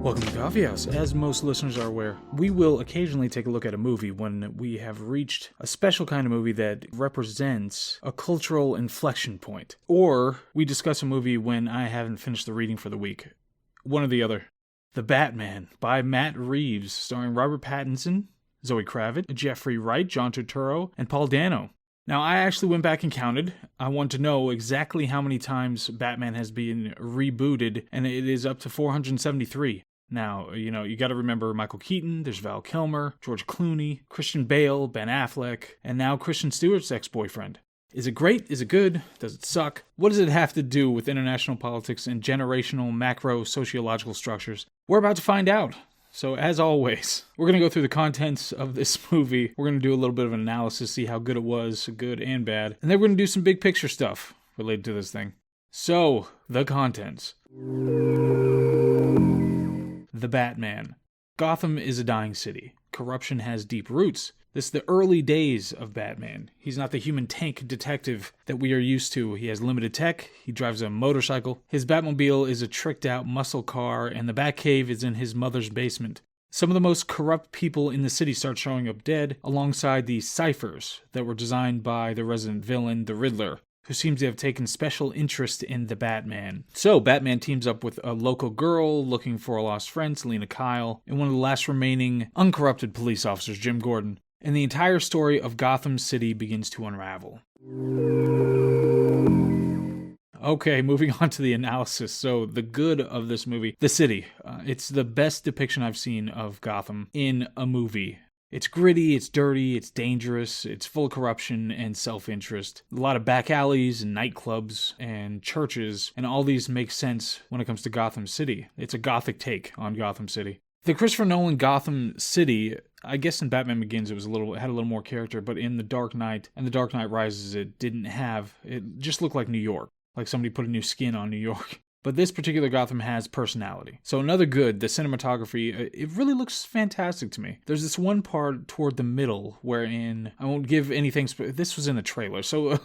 Welcome to Coffee House. As most listeners are aware, we will occasionally take a look at a movie when we have reached a special kind of movie that represents a cultural inflection point. Or we discuss a movie when I haven't finished the reading for the week. One or the other. The Batman by Matt Reeves, starring Robert Pattinson, Zoe Kravitz, Jeffrey Wright, John Turturro, and Paul Dano. Now, I actually went back and counted. I want to know exactly how many times Batman has been rebooted, and it is up to 473. Now, you got to remember Michael Keaton, there's Val Kilmer, George Clooney, Christian Bale, Ben Affleck, and now Kristen Stewart's ex-boyfriend. Is it great? Is it good? Does it suck? What does it have to do with international politics and generational macro-sociological structures? We're about to find out. So, as always, we're going to go through the contents of this movie. We're going to do a little bit of an analysis, see how good it was, good and bad. And then we're going to do some big picture stuff related to this thing. So, the contents. The Batman. Gotham is a dying city. Corruption has deep roots. This is the early days of Batman. He's not the human tank detective that we are used to. He has limited tech, he drives a motorcycle, his Batmobile is a tricked-out muscle car, and the Batcave is in his mother's basement. Some of the most corrupt people in the city start showing up dead, alongside the ciphers that were designed by the resident villain, the Riddler, who seems to have taken special interest in the Batman. So, Batman teams up with a local girl looking for a lost friend, Selena Kyle, and one of the last remaining uncorrupted police officers, Jim Gordon. And the entire story of Gotham City begins to unravel. Okay, moving on to the analysis. So, the good of this movie, the city. It's the best depiction I've seen of Gotham in a movie. It's gritty, it's dirty, it's dangerous, it's full of corruption and self-interest. A lot of back alleys and nightclubs and churches, and all these make sense when it comes to Gotham City. It's a gothic take on Gotham City. The Christopher Nolan Gotham City, I guess in Batman Begins it had a little more character, but in The Dark Knight and The Dark Knight Rises it just looked like New York, like somebody put a new skin on New York. But this particular Gotham has personality. So another good, the cinematography, it really looks fantastic to me. There's this one part toward the middle wherein, I won't give anything, this was in the trailer. So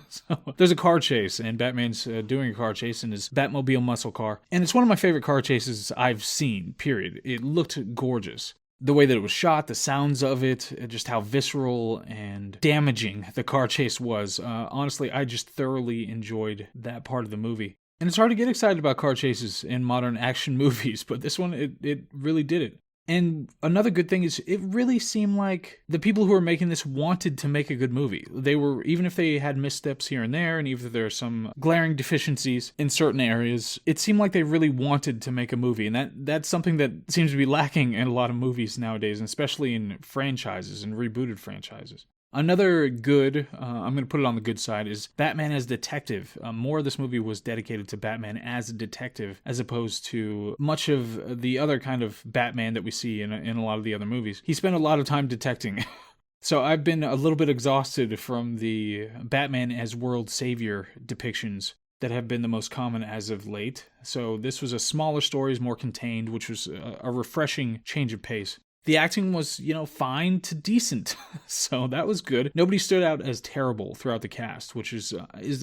there's a car chase, and Batman's doing a car chase in his Batmobile muscle car. And it's one of my favorite car chases I've seen, period. It looked gorgeous. The way that it was shot, the sounds of it, just how visceral and damaging the car chase was. Honestly, I just thoroughly enjoyed that part of the movie. And it's hard to get excited about car chases in modern action movies, but this one, it really did it. And another good thing is it really seemed like the people who were making this wanted to make a good movie. They were, even if they had missteps here and there, and even if there are some glaring deficiencies in certain areas, it seemed like they really wanted to make a movie. And that's something that seems to be lacking in a lot of movies nowadays, and especially in franchises and rebooted franchises. Another good, I'm going to put it on the good side, is Batman as detective. More of this movie was dedicated to Batman as a detective, as opposed to much of the other kind of Batman that we see in a lot of the other movies. He spent a lot of time detecting. So I've been a little bit exhausted from the Batman as world savior depictions that have been the most common as of late. So this was a smaller story, more contained, which was a refreshing change of pace. The acting was, fine to decent, so that was good. Nobody stood out as terrible throughout the cast, which is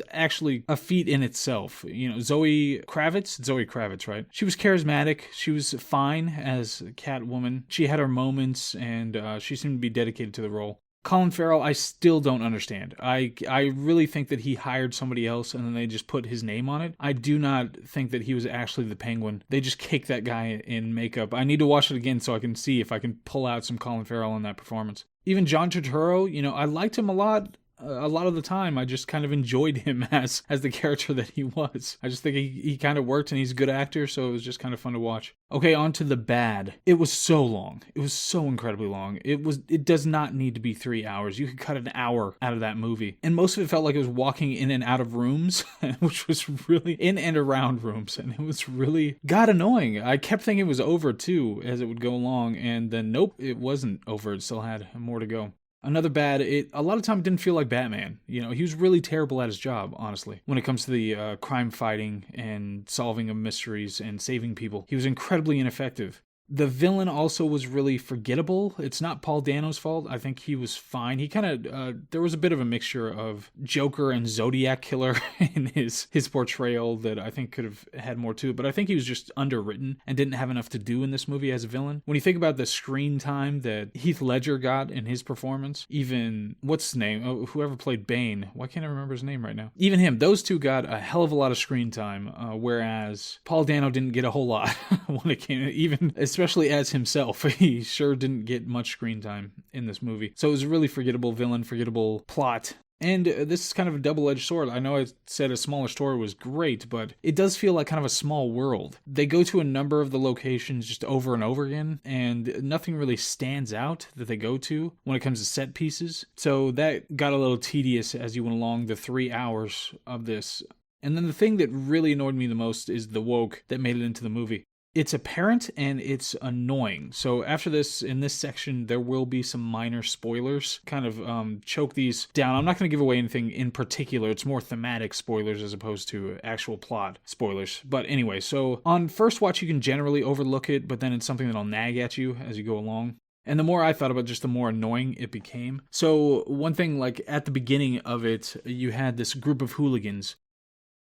actually a feat in itself. Zoe Kravitz, right? She was charismatic. She was fine as Catwoman. She had her moments, and she seemed to be dedicated to the role. Colin Farrell, I still don't understand. I really think that he hired somebody else and then they just put his name on it. I do not think that he was actually the Penguin. They just caked that guy in makeup. I need to watch it again so I can see if I can pull out some Colin Farrell in that performance. Even John Turturro, I liked him a lot of the time. I just kind of enjoyed him as the character that he was. I just think he kind of worked, and he's a good actor, so it was just kind of fun to watch. Okay, on to the bad. It was so long. It was so incredibly long. It does not need to be 3 hours. You could cut an hour out of that movie. And most of it felt like it was walking in and out of rooms, which was really in and around rooms, and it was really annoying. I kept thinking it was over too as it would go along, and then nope, it wasn't over. It still had more to go. Another bad, a lot of time didn't feel like Batman. He was really terrible at his job, honestly. When it comes to the crime fighting and solving of mysteries and saving people, he was incredibly ineffective. The villain also was really forgettable. It's not Paul Dano's fault. I think he was fine. He kind of, there was a bit of a mixture of Joker and Zodiac Killer in his portrayal that I think could have had more to it, but I think he was just underwritten and didn't have enough to do in this movie as a villain. When you think about the screen time that Heath Ledger got in his performance, even, what's his name? Oh, whoever played Bane. Why can't I remember his name right now? Even him, those two got a hell of a lot of screen time, whereas Paul Dano didn't get a whole lot when it came, even, especially as himself. He sure didn't get much screen time in this movie. So it was a really forgettable villain, forgettable plot. And this is kind of a double-edged sword. I know I said a smaller story was great, but it does feel like kind of a small world. They go to a number of the locations just over and over again, and nothing really stands out that they go to when it comes to set pieces. So that got a little tedious as you went along the 3 hours of this. And then the thing that really annoyed me the most is the woke that made it into the movie. It's apparent and it's annoying. So after this, in this section, there will be some minor spoilers. Kind of choke these down. I'm not going to give away anything in particular. It's more thematic spoilers as opposed to actual plot spoilers. But anyway, so on first watch, you can generally overlook it, but then it's something that'll nag at you as you go along. And the more I thought about it, just the more annoying it became. So one thing, like at the beginning of it, you had this group of hooligans.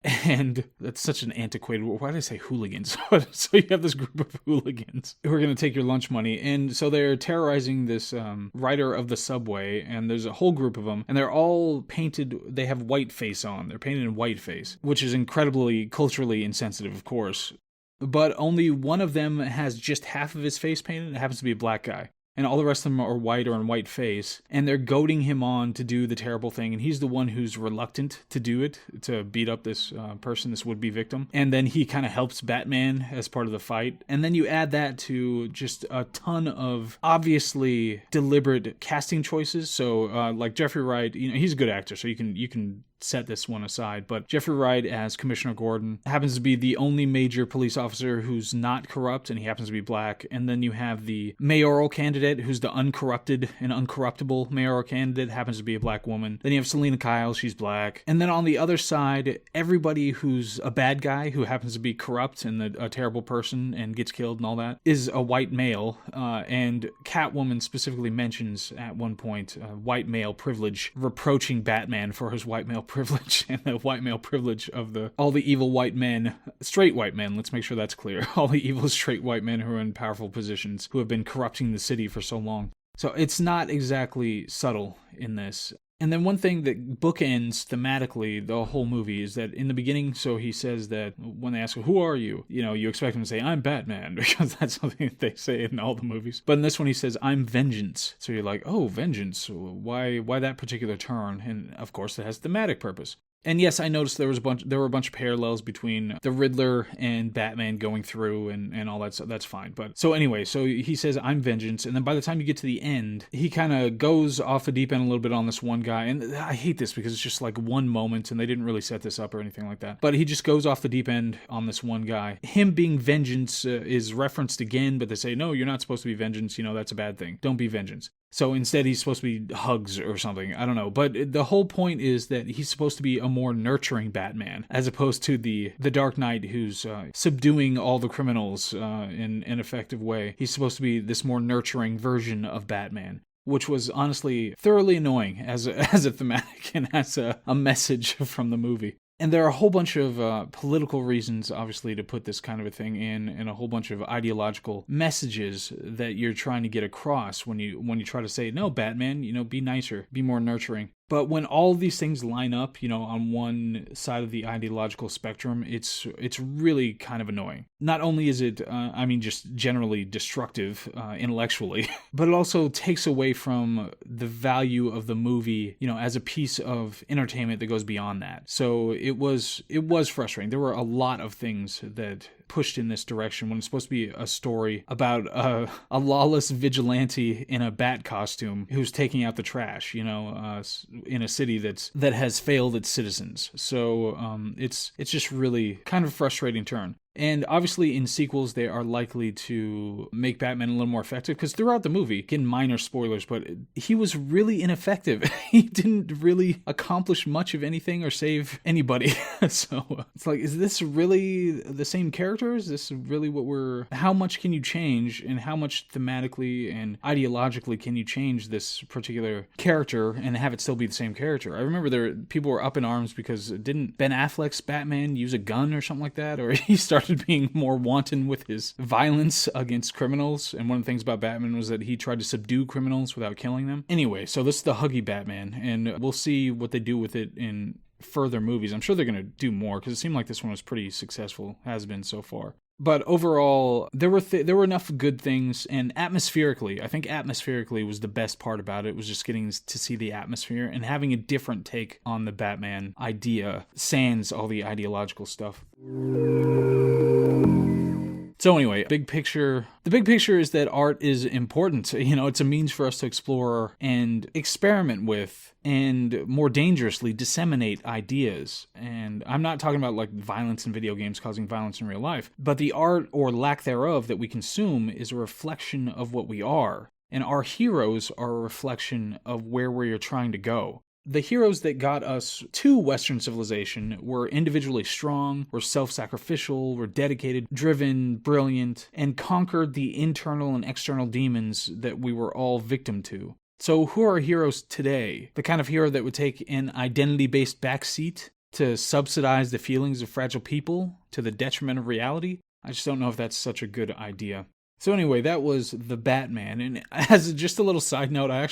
And that's such an antiquated word. Why did I say hooligans? So you have this group of hooligans who are going to take your lunch money. And so they're terrorizing this rider of the subway. And there's a whole group of them. And they're all painted. They have whiteface on. They're painted in whiteface, which is incredibly culturally insensitive, of course. But only one of them has just half of his face painted. It happens to be a black guy. And all the rest of them are white or in white face, and they're goading him on to do the terrible thing, and he's the one who's reluctant to do it, to beat up this person, this would-be victim. And then he kind of helps Batman as part of the fight. And then you add that to just a ton of obviously deliberate casting choices. So like Jeffrey Wright, he's a good actor, so you can set this one aside, but Jeffrey Wright as Commissioner Gordon happens to be the only major police officer who's not corrupt, and he happens to be black. And then you have the mayoral candidate, who's the uncorrupted and uncorruptible mayoral candidate, happens to be a black woman. Then you have Selena Kyle, she's black. And then on the other side, everybody who's a bad guy, who happens to be corrupt and a terrible person and gets killed and all that, is a white male. And Catwoman specifically mentions at one point white male privilege, reproaching Batman for his white male privilege and the white male privilege of all the evil white men, straight white men, let's make sure that's clear, all the evil straight white men who are in powerful positions, who have been corrupting the city for so long. So it's not exactly subtle in this. And then one thing that bookends thematically the whole movie is that in the beginning, so he says that when they ask him, who are you? You expect him to say, I'm Batman, because that's something that they say in all the movies. But in this one, he says, I'm Vengeance. So you're like, oh, Vengeance. Why that particular turn? And of course, it has thematic purpose. And yes, I noticed there were a bunch of parallels between the Riddler and Batman going through and all that, so that's fine. But so anyway, so he says, I'm Vengeance, and then by the time you get to the end, he kind of goes off the deep end a little bit on this one guy, and I hate this because it's just like one moment, and they didn't really set this up or anything like that. But he just goes off the deep end on this one guy. Him being Vengeance is referenced again, but they say, no, you're not supposed to be Vengeance, that's a bad thing. Don't be Vengeance. So instead, he's supposed to be Hugs or something. I don't know. But the whole point is that he's supposed to be a more nurturing Batman, as opposed to the Dark Knight who's subduing all the criminals in an effective way. He's supposed to be this more nurturing version of Batman, which was honestly thoroughly annoying as a thematic and as a message from the movie. And there are a whole bunch of political reasons, obviously, to put this kind of a thing in, and a whole bunch of ideological messages that you're trying to get across when you try to say, no, Batman, be nicer, be more nurturing. But when all these things line up, on one side of the ideological spectrum, it's really kind of annoying. Not only is it, just generally destructive intellectually, but it also takes away from the value of the movie, as a piece of entertainment that goes beyond that. So it was frustrating. There were a lot of things that pushed in this direction when it's supposed to be a story about a lawless vigilante in a bat costume who's taking out the trash, in a city that has failed its citizens. So it's just really kind of a frustrating turn. And obviously in sequels, they are likely to make Batman a little more effective, because throughout the movie, again, minor spoilers, but he was really ineffective. He didn't really accomplish much of anything or save anybody. So it's like, is this really the same character? Is this really how much can you change, and how much thematically and ideologically can you change this particular character and have it still be the same character? I remember people were up in arms because didn't Ben Affleck's Batman use a gun or something like that? Or he started being more wanton with his violence against criminals, and one of the things about Batman was that he tried to subdue criminals without killing them. Anyway, so this is the Huggy Batman, and we'll see what they do with it in further movies. I'm sure they're going to do more, because it seemed like this one was pretty successful, has been so far. But overall, there were enough good things, and atmospherically, I think atmospherically was the best part about it, was just getting to see the atmosphere and having a different take on the Batman idea, sans all the ideological stuff. So anyway, the big picture is that art is important. It's a means for us to explore and experiment with, and more dangerously disseminate ideas. And I'm not talking about like violence in video games causing violence in real life, but the art or lack thereof that we consume is a reflection of what we are. And our heroes are a reflection of where we are trying to go. The heroes that got us to Western civilization were individually strong, were self-sacrificial, were dedicated, driven, brilliant, and conquered the internal and external demons that we were all victim to. So who are heroes today? The kind of hero that would take an identity-based backseat to subsidize the feelings of fragile people to the detriment of reality? I just don't know if that's such a good idea. So anyway, that was The Batman, and as just a little side note, I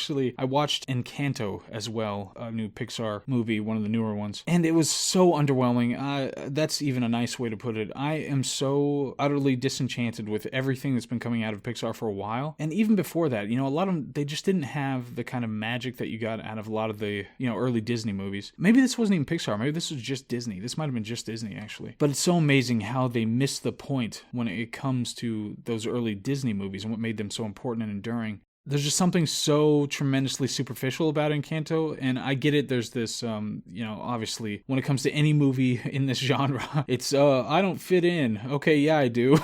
watched Encanto as well, a new Pixar movie, one of the newer ones, and it was so underwhelming. That's even a nice way to put it. I am so utterly disenchanted with everything that's been coming out of Pixar for a while, and even before that, a lot of them, they just didn't have the kind of magic that you got out of a lot of the, early Disney movies. Maybe this wasn't even Pixar, maybe this was just Disney. This might have been just Disney, actually. But it's so amazing how they missed the point when it comes to those early Disney movies and what made them so important and enduring. There's just something so tremendously superficial about Encanto, and I get it, there's this, obviously, when it comes to any movie in this genre, it's, I don't fit in. Okay, yeah, I do.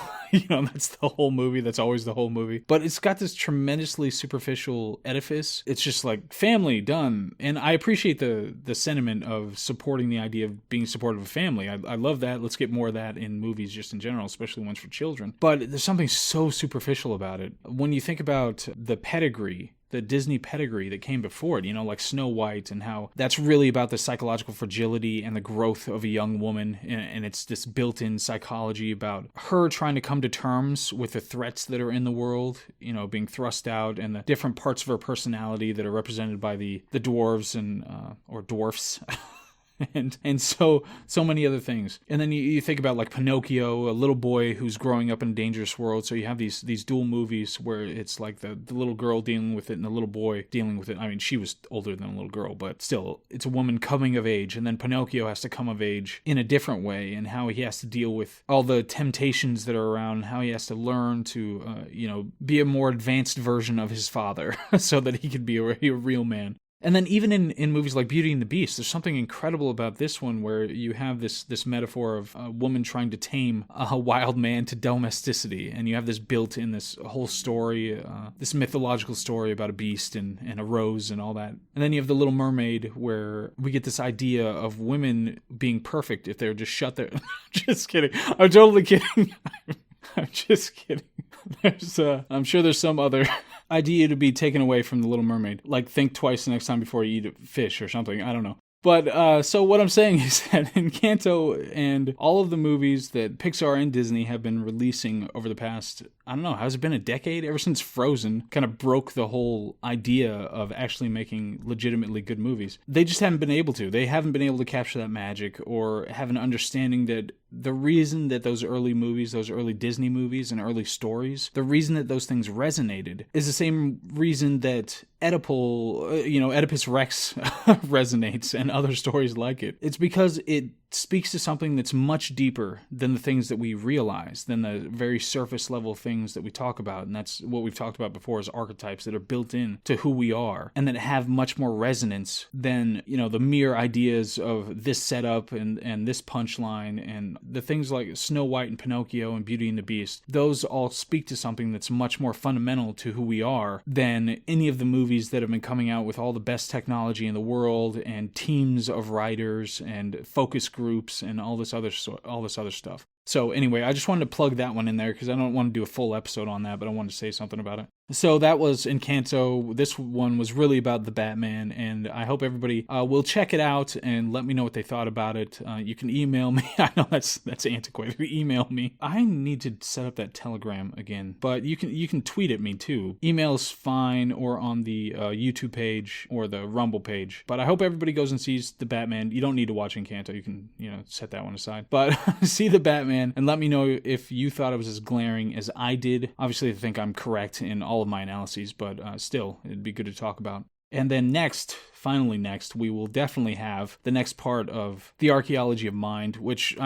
That's the whole movie, that's always the whole movie. But it's got this tremendously superficial edifice. It's just like, family, done. And I appreciate the sentiment of supporting the idea of being supportive of family. I love that. Let's get more of that in movies just in general, especially ones for children. But there's something so superficial about it. When you think about the pedigree, the Disney pedigree that came before it, like Snow White, and how that's really about the psychological fragility and the growth of a young woman, and it's this built-in psychology about her trying to come to terms with the threats that are in the world, being thrust out, and the different parts of her personality that are represented by the dwarves and or dwarfs. and so many other things. And then you think about like Pinocchio, a little boy who's growing up in a dangerous world. So you have these dual movies where it's like the little girl dealing with it and the little boy dealing with it. I mean, she was older than a little girl, but still, it's a woman coming of age. And then Pinocchio has to come of age in a different way, and how he has to deal with all the temptations that are around, how he has to learn to, be a more advanced version of his father so that he could be a real man. And then even in movies like Beauty and the Beast, there's something incredible about this one where you have this metaphor of a woman trying to tame a wild man to domesticity. And you have this built in this whole story, this mythological story about a beast and a rose and all that. And then you have The Little Mermaid, where we get this idea of women being perfect if they're just shut there. Just kidding. I'm totally kidding. I'm just kidding. I'm sure there's some other idea to be taken away from The Little Mermaid. Like, think twice the next time before you eat a fish or something. I don't know. But, so what I'm saying is that Encanto and all of the movies that Pixar and Disney have been releasing over the past, I don't know, has it been a decade? Ever since Frozen kind of broke the whole idea of actually making legitimately good movies. They just haven't been able to. They haven't been able to capture that magic or have an understanding that the reason that those early movies, those early Disney movies and early stories, the reason that those things resonated is the same reason that Oedipus Rex resonates and other stories like it. It's because it speaks to something that's much deeper than the things that we realize, than the very surface level things that we talk about. And that's what we've talked about before, is archetypes that are built in to who we are and that have much more resonance than, the mere ideas of this setup and this punchline and the things like Snow White and Pinocchio and Beauty and the Beast. Those all speak to something that's much more fundamental to who we are than any of the movies that have been coming out with all the best technology in the world and teams of writers and focus groups and all this other stuff. So anyway, I just wanted to plug that one in there because I don't want to do a full episode on that, but I wanted to say something about it. So that was Encanto. This one was really about the Batman, and I hope everybody will check it out and let me know what they thought about it. You can email me. I know that's antiquated. Email me. I need to set up that Telegram again, but you can tweet at me too. Email's fine, or on the YouTube page or the Rumble page. But I hope everybody goes and sees the Batman. You don't need to watch Encanto. You can set that one aside. But see the Batman and let me know if you thought it was as glaring as I did. Obviously, I think I'm correct in all of my analyses, but still, it'd be good to talk about. And then finally next, we will definitely have the next part of The Archaeology of Mind, which,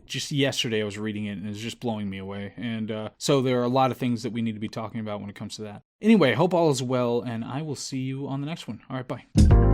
just yesterday I was reading it and it's just blowing me away. And so there are a lot of things that we need to be talking about when it comes to that. Anyway, hope all is well, and I will see you on the next one. All right, bye.